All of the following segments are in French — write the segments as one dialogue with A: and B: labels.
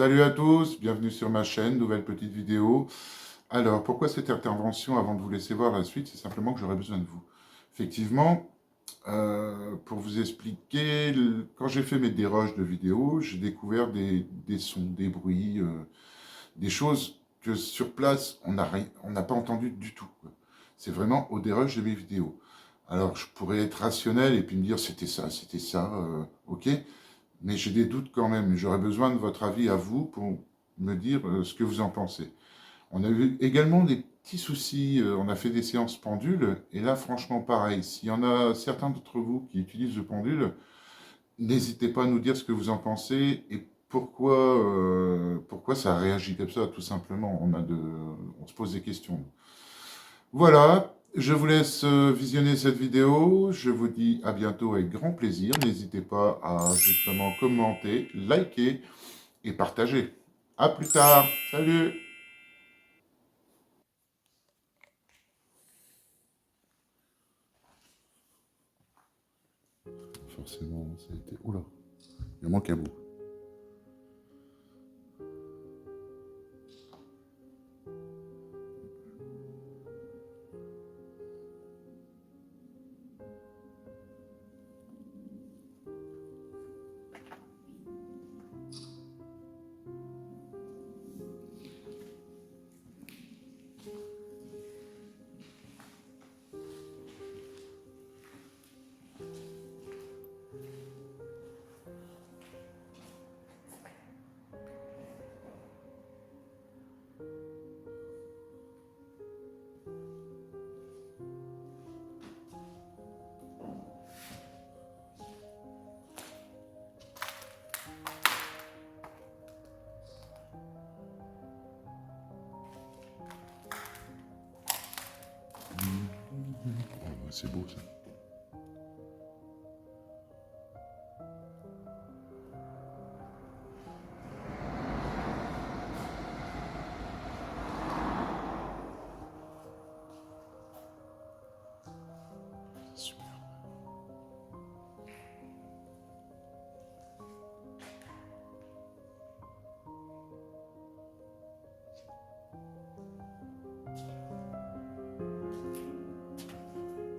A: Salut à tous, bienvenue sur ma chaîne, nouvelle petite vidéo. Alors, pourquoi cette intervention avant de vous laisser voir la suite? C'est simplement que j'aurais besoin de vous. Effectivement, pour vous expliquer, quand j'ai fait mes déroges de vidéos, j'ai découvert des sons, des bruits, des choses que sur place, on n'a pas entendu du tout, quoi. C'est vraiment au dérush de mes vidéos. Alors, je pourrais être rationnel et puis me dire c'était ça, ok. Mais j'ai des doutes quand même. J'aurais besoin de votre avis à vous pour me dire ce que vous en pensez. On a eu également des petits soucis. On a fait des séances pendules. Et là, franchement, pareil. S'il y en a certains d'entre vous qui utilisent le pendule, n'hésitez pas à nous dire ce que vous en pensez et pourquoi ça réagit comme ça, tout simplement. On se pose des questions. Voilà, je vous laisse visionner cette vidéo. Je vous dis à bientôt avec grand plaisir. N'hésitez pas à justement commenter, liker et partager. À plus tard. Salut! Forcément, ça a été... Oula, il manque un bout. Oh, c'est beau ça. Super.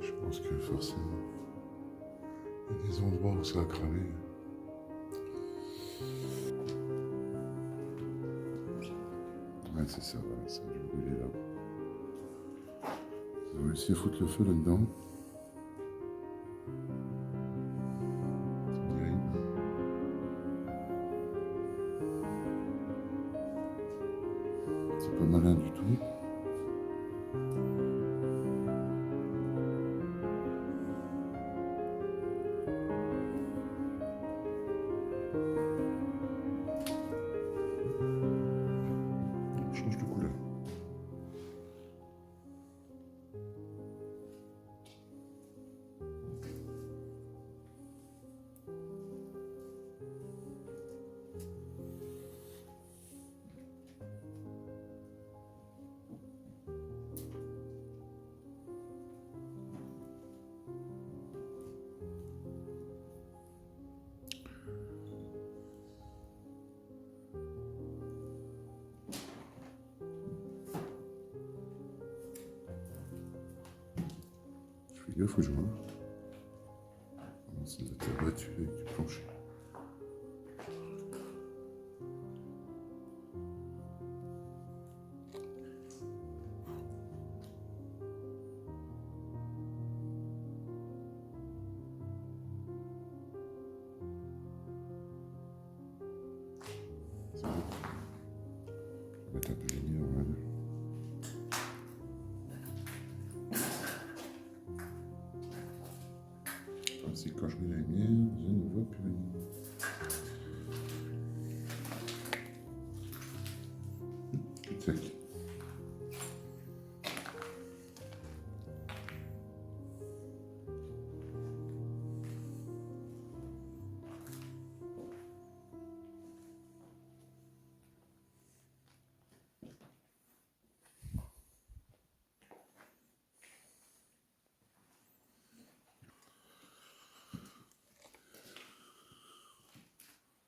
A: Je pense que forcément, il y a des endroits où ça a cramé. Ouais, c'est ça, voilà, ça a dû brûler là. Ils ont réussi à foutre le feu là-dedans. C'est terrible. C'est pas malin du tout. On change de couleur. Je fais gaffe où je vois. Ça doit être battu avec du plancher. C'est beau. On va mettre un peu de lumière, voilà. C'est quand je mets la lumière, je ne vois plus rien. Tac.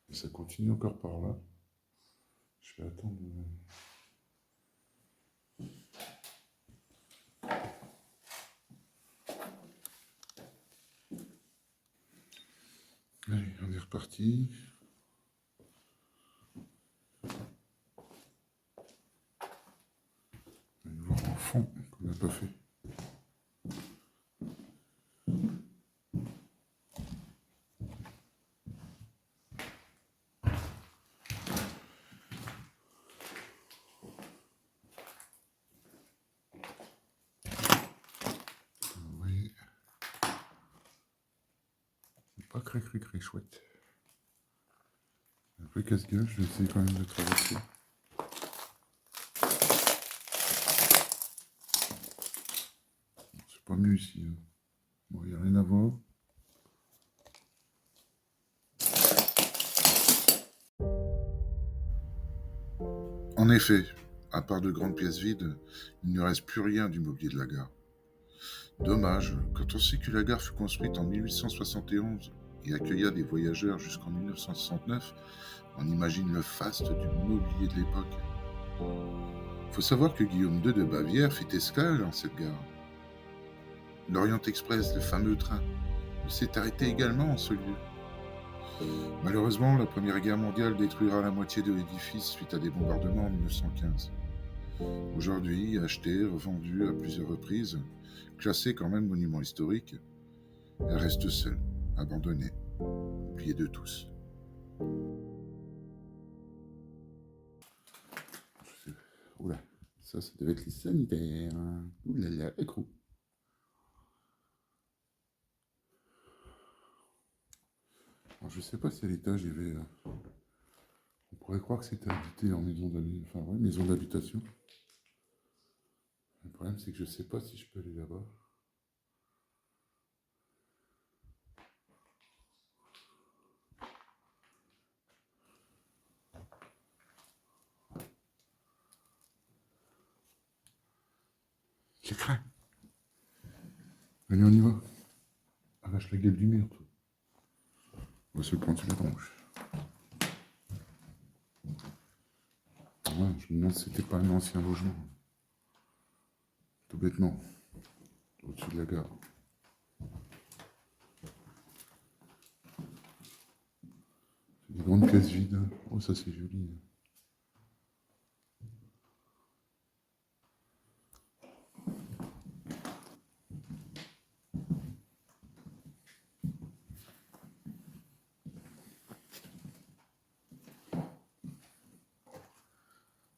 A: Et ça continue encore par là. Je vais attendre. Allez, on est reparti. On va voir en fond qu'on n'a pas fait. Oui. Pas très chouette. Un peu casse-gueule, je vais essayer quand même de traverser. C'est pas mieux ici. Hein. Bon, il n'y a rien à voir. En effet, à part de grandes pièces vides, il ne reste plus rien du mobilier de la gare. Dommage, quand on sait que la gare fut construite en 1871 et accueilla des voyageurs jusqu'en 1969, on imagine le faste du mobilier de l'époque. Faut savoir que Guillaume II de Bavière fit escale dans cette gare. L'Orient Express, le fameux train, s'est arrêté également en ce lieu. Malheureusement, la Première Guerre mondiale détruira la moitié de l'édifice suite à des bombardements en 1915. Aujourd'hui, acheté, revendu à plusieurs reprises, classé quand même monument historique, elle reste seule, abandonnée, oubliée de tous. Oula, ça devait être les sanitaires. Oulala, écrou. Alors, je sais pas si à l'étage il y avait. On pourrait croire que c'était habité en maison d'habitation. Enfin, ouais, maison d'habitation. Le problème, c'est que je sais pas si je peux aller là-bas. J'ai craint. Allez, on y va. Arrache la gueule du mur, toi. On va se prendre sur la tronche. Ouais, je me demande si c'était pas un ancien logement. Tout bêtement. Au-dessus de la gare. C'est des grandes caisses vides. Oh, ça c'est joli.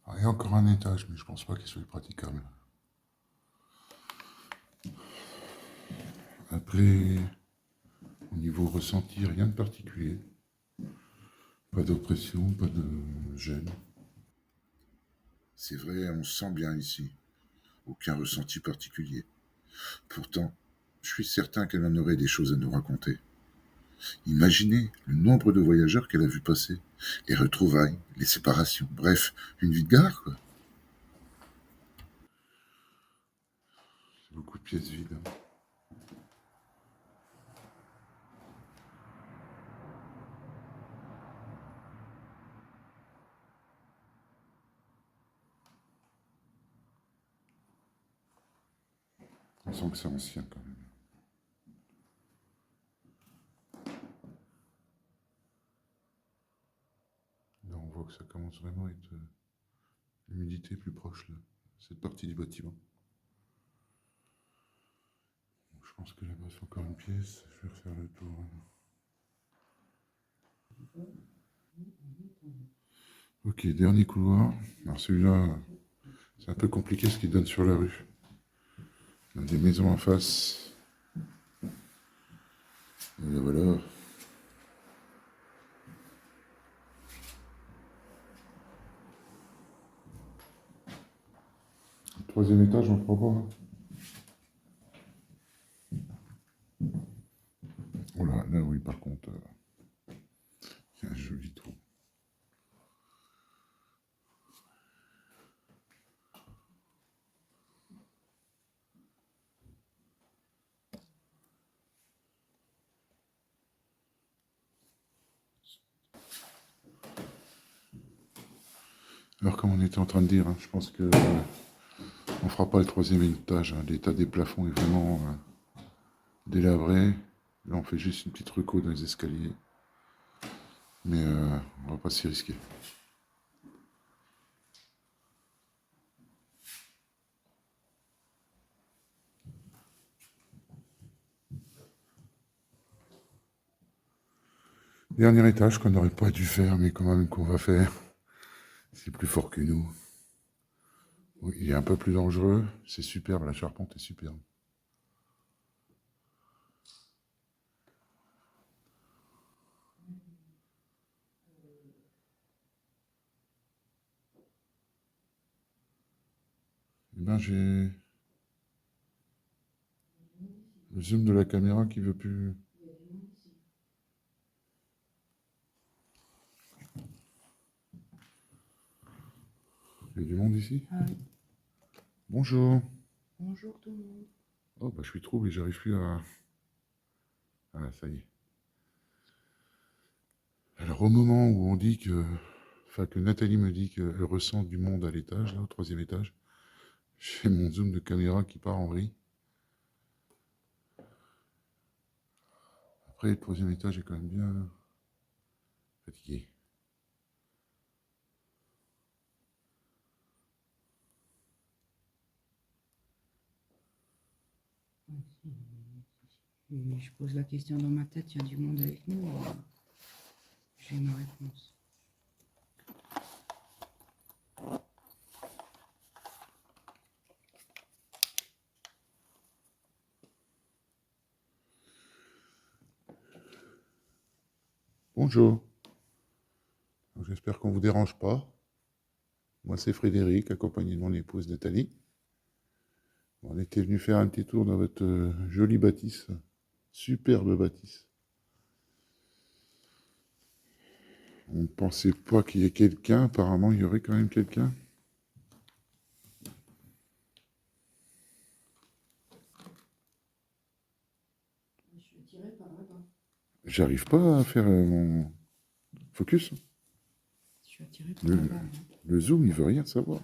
A: Ah, il y a encore un étage, mais je pense pas qu'il soit praticable. Après, au niveau ressenti, rien de particulier. Pas d'oppression, pas de gêne. C'est vrai, on se sent bien ici. Aucun ressenti particulier. Pourtant, je suis certain qu'elle en aurait des choses à nous raconter. Imaginez le nombre de voyageurs qu'elle a vu passer. Les retrouvailles, les séparations, bref, une vie de gare, quoi. C'est beaucoup de pièces vides. Hein. On sent que c'est ancien quand même. Là, on voit que ça commence vraiment à être l'humidité plus proche, là, cette partie du bâtiment. Je pense que là-bas, c'est encore une pièce. Je vais refaire le tour. Ok, dernier couloir. Alors celui-là, c'est un peu compliqué ce qu'il donne sur la rue. On a des maisons en face. Et là, voilà. Le troisième étage, on croit pas. Hein. Oh là, oui, par contre, il y a un joli trou. Alors, comme on était en train de dire, hein, je pense que on fera pas le troisième étage, hein. L'état des plafonds est vraiment délabré. Là, on fait juste une petite reco dans les escaliers. Mais on va pas s'y risquer. Dernier étage qu'on n'aurait pas dû faire, mais quand même qu'on va faire. C'est plus fort que nous. Oui, il est un peu plus dangereux. C'est superbe, la charpente est superbe. Eh ben, j'ai le zoom de la caméra qui veut plus. Il y a du monde ici.
B: Ah oui.
A: Bonjour.
B: Bonjour tout le monde.
A: Oh, bah, je suis troublé, j'arrive plus à. Ah, ça y est. Alors, au moment où on dit que. Enfin, que Nathalie me dit qu'elle ressent du monde à l'étage, là, au troisième étage, j'ai mon zoom de caméra qui part en vrille. Après, le troisième étage est quand même bien fatigué.
B: Et je pose la question dans ma tête, il y a du monde avec nous. J'ai ma réponse.
A: Bonjour. J'espère qu'on ne vous dérange pas. Moi, c'est Frédéric, accompagné de mon épouse Nathalie. On était venu faire un petit tour dans votre jolie bâtisse. Superbe bâtisse. On ne pensait pas qu'il y ait quelqu'un. Apparemment, il y aurait quand même quelqu'un.
B: Je suis tirée par là-bas.
A: J'arrive pas à faire mon focus.
B: Je suis attirée par
A: Le,
B: là-bas.
A: le zoom, il veut rien savoir.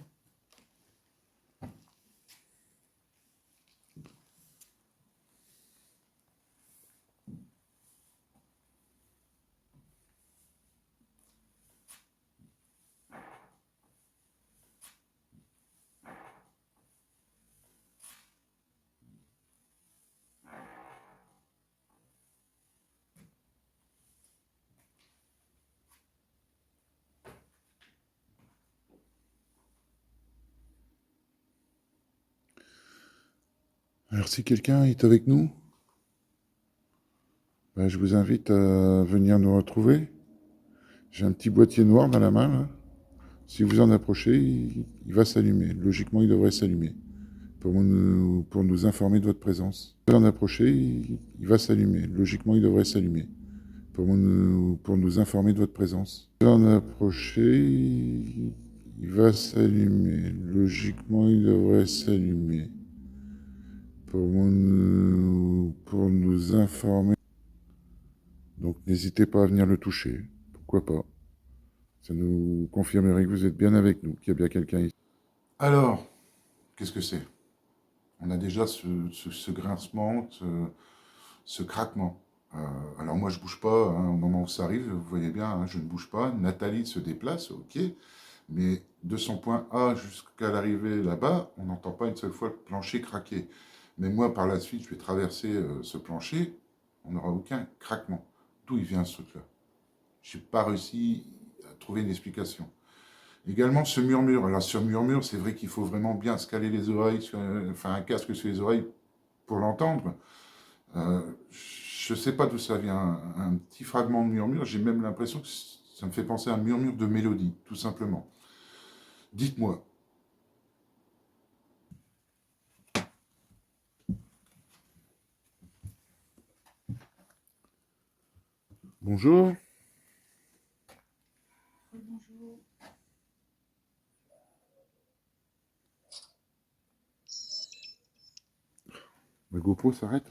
A: Alors, si quelqu'un est avec nous, ben, je vous invite à venir nous retrouver. J'ai un petit boîtier noir dans la main, là. Si vous en approchez, il va s'allumer. Logiquement, il devrait s'allumer pour nous informer de votre présence. Si vous en approchez, il va s'allumer. Logiquement, il devrait s'allumer pour nous informer de votre présence. Si vous en approchez, il va s'allumer. Logiquement, il devrait s'allumer pour nous informer. Donc, n'hésitez pas à venir le toucher. Pourquoi pas? Ça nous confirmerait que vous êtes bien avec nous, qu'il y a bien quelqu'un ici. Alors, qu'est-ce que c'est? On a déjà ce grincement, ce craquement. Alors moi, je bouge pas, hein, au moment où ça arrive, vous voyez bien, hein, je ne bouge pas. Nathalie se déplace, ok, mais de son point A jusqu'à l'arrivée là-bas, on n'entend pas une seule fois le plancher craquer. Mais moi, par la suite, je vais traverser ce plancher, on n'aura aucun craquement. D'où il vient ce truc-là? Je n'ai pas réussi à trouver une explication. Également, ce murmure. Alors, ce murmure, c'est vrai qu'il faut vraiment bien se caler les oreilles, enfin un casque sur les oreilles pour l'entendre. Je ne sais pas d'où ça vient, un petit fragment de murmure. J'ai même l'impression que ça me fait penser à un murmure de mélodie, tout simplement. Dites-moi. Bonjour.
B: Bonjour.
A: Ma GoPro s'arrête.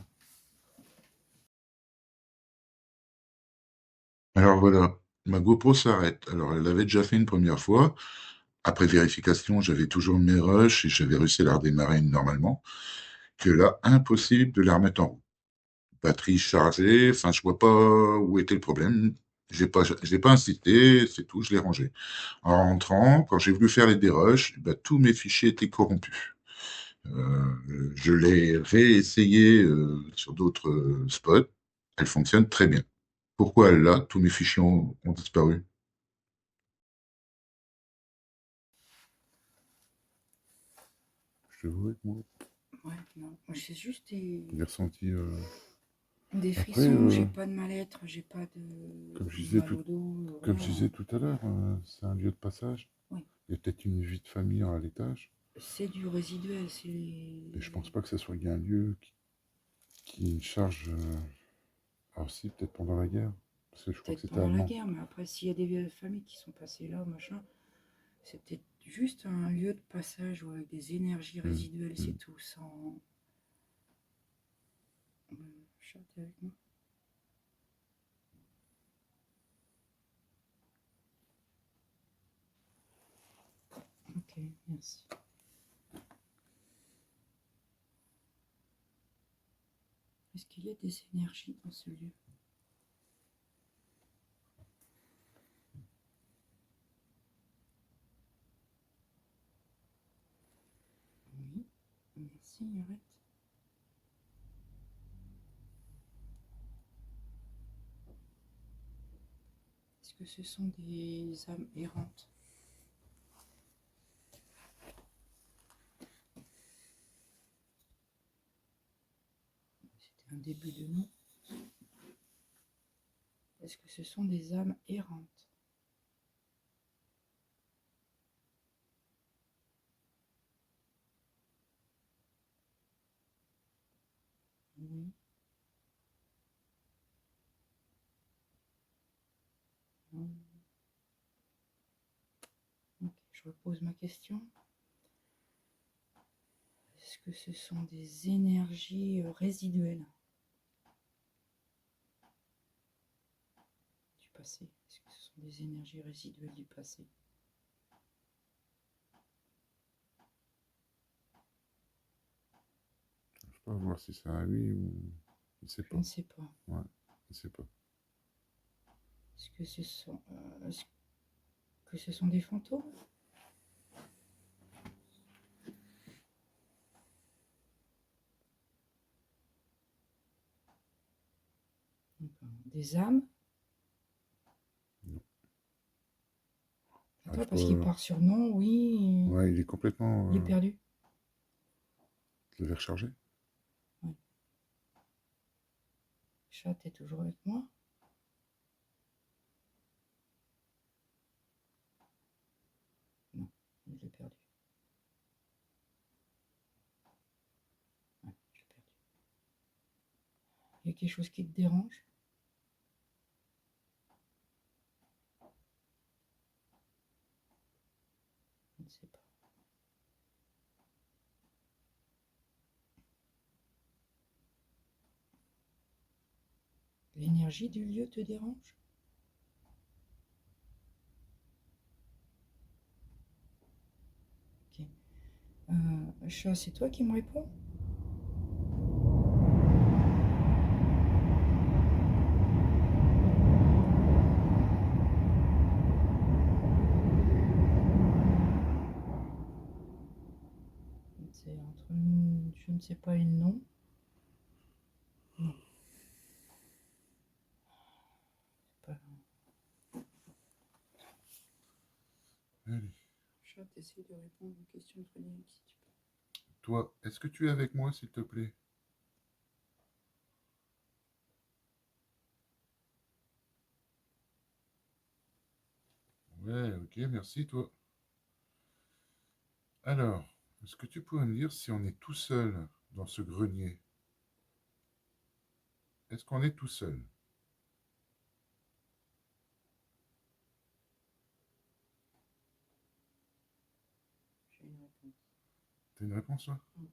A: Alors voilà, ma GoPro s'arrête. Alors elle l'avait déjà fait une première fois. après vérification, j'avais toujours mes rushs et j'avais réussi à la redémarrer normalement, que là, impossible de la remettre en route. Batterie chargée, enfin, je vois pas où était le problème. J'ai pas insisté, c'est tout, je l'ai rangé. En rentrant, quand j'ai voulu faire les dérushs, bah, tous mes fichiers étaient corrompus. Je l'ai réessayé sur d'autres spots. Elle fonctionne très bien. Pourquoi elle là, tous mes fichiers ont disparu? Je te vois, moi,
B: Ouais, non. Moi, c'est juste des,
A: j'ai ressenti.
B: des
A: Après,
B: frissons, j'ai pas de mal-être, j'ai pas
A: comme je
B: de
A: disais
B: mal au dos,
A: comme je
B: rien.
A: disais tout à l'heure, c'est un lieu de passage.
B: Oui.
A: Il y a peut-être une vie de famille à l'étage.
B: C'est du résiduel, c'est
A: Et je pense pas que ça soit un lieu qui charge. Alors si, peut-être pendant la guerre. Parce que je crois que
B: peut-être
A: c'était
B: pendant la
A: allemand.
B: guerre, mais après, s'il y a des vieilles familles qui sont passées là, machin, c'est peut-être juste un lieu de passage ou avec des énergies
A: Mm,
B: résiduelles, c'est
A: mm.
B: tout, sans. Chat, t'es avec moi? Ok, merci. Est-ce qu'il y a des énergies dans ce lieu? Oui, merci, arrête. Est-ce que ce sont des âmes errantes? C'était un début de nom. Est-ce que ce sont des âmes errantes? Oui, non. Ok, je repose ma question. Est-ce que ce sont des énergies résiduelles du passé? Est-ce que ce sont des énergies résiduelles du passé?
A: Je sais pas voir si c'est un oui ou. Il sait
B: Je
A: pas.
B: ne sais pas.
A: Ouais, il sait pas.
B: Est-ce que ce sont des fantômes? Des âmes?
A: Non.
B: Attends,
A: J'arrive
B: parce qu'il
A: pas.
B: part sur non, oui.
A: Ouais, il est complètement.
B: Il est perdu.
A: Je l'avais rechargé.
B: Ouais. Chat est toujours avec moi. Non, je l'ai perdu. Ouais, je l'ai perdu. Il y a quelque chose qui te dérange? Je ne sais pas. L'énergie du lieu te dérange? Ok. Chat, c'est toi qui me réponds? C'est entre je ne sais pas et le non. Non, pas.
A: Allez.
B: Chat, essaye de répondre aux questions de Frédéric si tu peux.
A: Toi, est-ce que tu es avec moi, s'il te plaît? Ouais, ok, merci, toi. Alors, est-ce que tu pourrais me dire si on est tout seul dans ce grenier? Est-ce qu'on est tout seul?
B: J'ai une réponse.
A: T'as une réponse, toi?
B: Mm.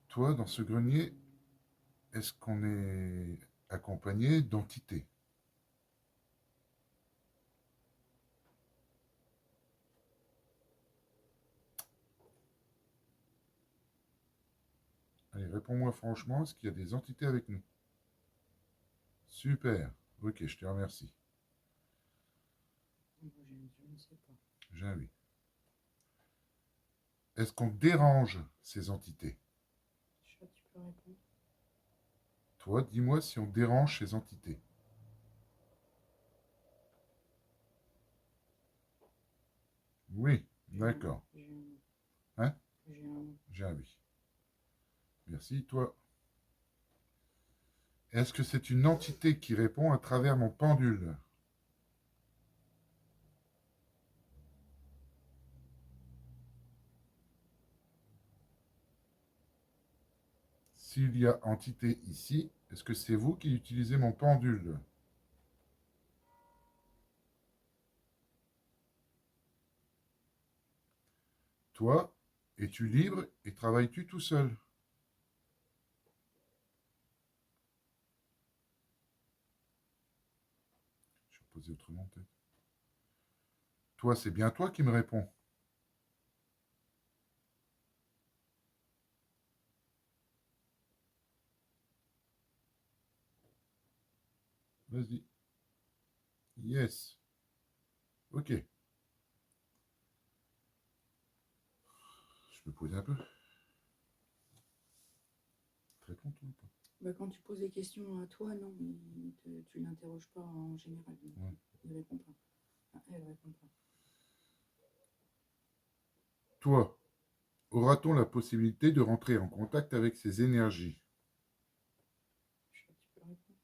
A: Toi, dans ce grenier, est-ce qu'on est accompagné d'entités? réponds-moi franchement, est-ce qu'il y a des entités avec nous? Super. Ok, je te remercie.
B: Je ne sais pas.
A: J'ai un oui. Est-ce qu'on dérange ces entités?
B: Chat, tu peux répondre.
A: Toi, dis-moi si on dérange ces entités. Oui, d'accord. Hein?
B: J'ai un nom.
A: J'ai un oui. Merci, toi. Est-ce que c'est une entité qui répond à travers mon pendule? S'il y a entité ici, est-ce que c'est vous qui utilisez mon pendule? Toi, es-tu libre et travailles-tu tout seul? Je vais poser autrement peut-être. Toi, c'est bien toi qui me réponds. Vas-y. Yes. Ok. Je peux poser un peu. Réponds toi ou pas?
B: Bah, quand tu poses des questions à toi, non, tu l'interroges pas en général.
A: Ouais.
B: Il répond pas. Enfin, elle répond pas.
A: Toi, aura-t-on la possibilité de rentrer en contact avec ces énergies?
B: Chat, tu peux répondre.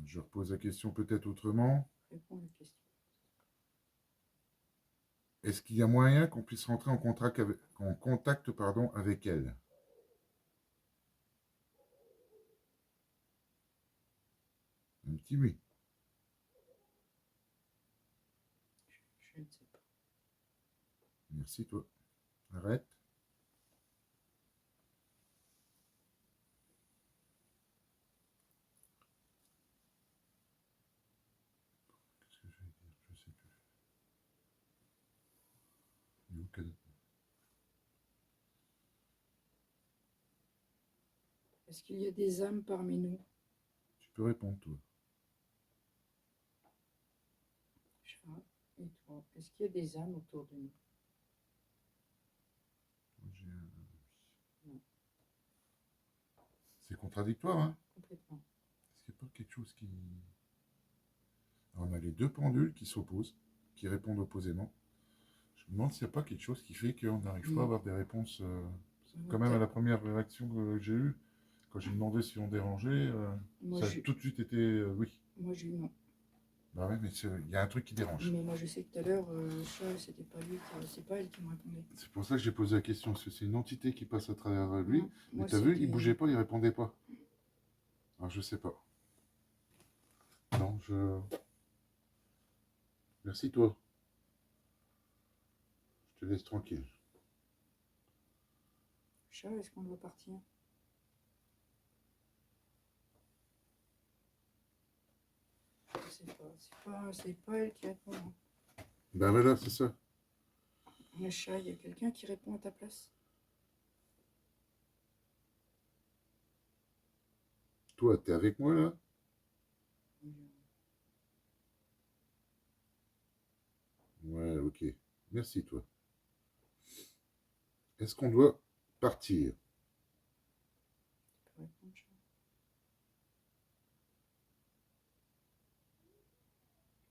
A: Je repose la question peut-être autrement.
B: Réponds à la question.
A: Est-ce qu'il y a moyen qu'on puisse rentrer en contact avec elle? Un petit oui.
B: Je ne sais pas.
A: Merci toi. Arrête. Qu'est-ce que je vais dire? Je sais plus. Il est où, Cadet?
B: Est-ce qu'il y a des âmes parmi nous?
A: Tu peux répondre toi.
B: Chat, et toi? Est-ce qu'il y a des âmes autour de nous?
A: J'ai un-
B: Non,
A: C'est contradictoire, hein?
B: complètement.
A: Est-ce qu'il n'y a pas quelque chose qui... Alors, on a les deux pendules qui s'opposent, qui répondent opposément. Je me demande s'il n'y a pas quelque chose qui fait qu'on n'arrive pas à avoir des réponses. Quand même, à la première réaction que j'ai eue, quand j'ai demandé si on dérangeait,
B: Moi,
A: ça a
B: je-
A: tout de suite été oui.
B: Moi, j'ai eu non.
A: Bah ouais, mais il y a un truc qui dérange.
B: Mais moi, je sais que tout à l'heure, chat, c'était pas lui, c'est pas elle qui me répondait.
A: C'est pour ça que j'ai posé la question. Est-ce que c'est une entité qui passe à travers lui?
B: Non,
A: Mais
B: moi,
A: t'as vu, il
B: c'était-
A: bougeait pas, il répondait pas. Alors, je sais pas. Non, je... Merci toi. Je te laisse tranquille.
B: Chat, est-ce qu'on doit partir? Je sais pas. C'est pas elle qui répond, hein.
A: Ben voilà, c'est ça.
B: Le chat, il y a quelqu'un qui répond à ta place?
A: Toi, t'es avec moi là? Ouais, ok. Merci toi. Est-ce qu'on doit partir?
B: Tu peux répondre, chat.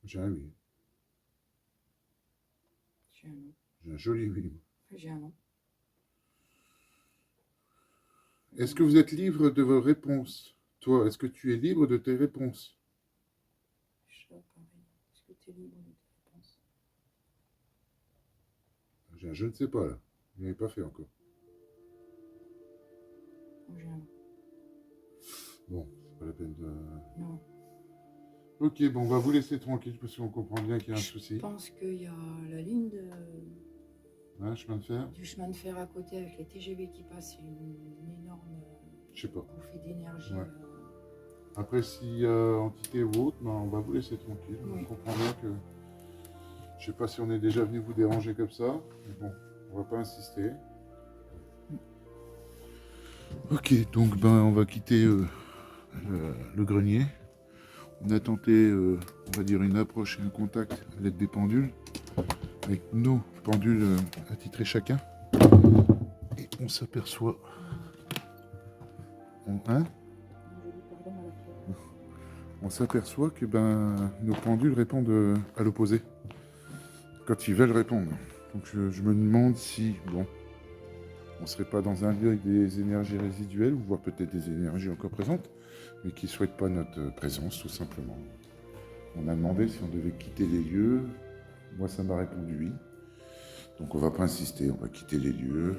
A: J'ai un oui.
B: J'ai un nom.
A: J'ai un joli oui.
B: J'ai un nom.
A: Est-ce que vous êtes libre de vos réponses? Toi, est-ce que tu es libre de tes réponses?
B: Chat, pareil. Est-ce que tu es libre de tes réponses?
A: J'ai un je ne sais pas là. Je n'avez pas fait encore.
B: J'ai un nom.
A: Bon, c'est pas la peine de...
B: Non.
A: Ok, bon, on va vous laisser tranquille parce qu'on comprend bien qu'il y a un souci.
B: Je pense qu'il y a la ligne
A: Hein, chemin de fer?
B: du chemin de fer à côté avec les TGV qui passent. C'est une énorme
A: Je sais pas.
B: bouffée d'énergie.
A: Ouais. Après, s'il y a entité ou autre, ben, on va vous laisser tranquille.
B: Oui.
A: On comprend bien que... Je sais pas si on est déjà venu vous déranger comme ça. Mais bon, on va pas insister. Ok, donc ben on va quitter le grenier. On a tenté, on va dire, une approche et un contact à l'aide des pendules, avec nos pendules attitrés chacun. Et on s'aperçoit... Hein, on s'aperçoit que ben, nos pendules répondent à l'opposé, quand ils veulent répondre. Donc je me demande si, bon, on serait pas dans un lieu avec des énergies résiduelles, ou voire peut-être des énergies encore présentes, mais qui ne souhaitent pas notre présence, tout simplement. On a demandé si on devait quitter les lieux. Moi, ça m'a répondu oui. Donc on va pas insister, on va quitter les lieux.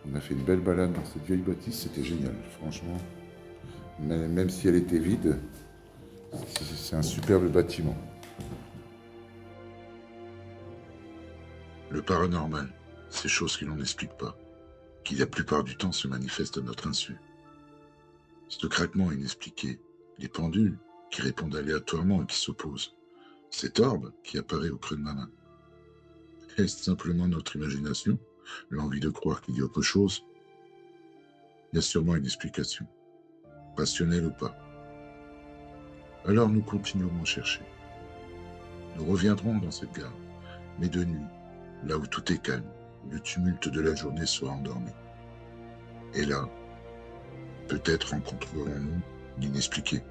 A: On a fait une belle balade dans cette vieille bâtisse, c'était génial, franchement. Même si elle était vide, c'est un superbe bâtiment. Le paranormal, ces choses que l'on n'explique pas, qui la plupart du temps se manifestent à notre insu. Ce craquement inexpliqué, les pendules qui répondent aléatoirement et qui s'opposent, cet orbe qui apparaît au creux de ma main. Est-ce simplement notre imagination, l'envie de croire qu'il y a autre chose? Il y a sûrement une explication, rationnelle ou pas. Alors nous continuerons à chercher. Nous reviendrons dans cette gare, mais de nuit, là où tout est calme, où le tumulte de la journée sera endormi. Et là, peut-être rencontrerons-nous l'inexpliqué.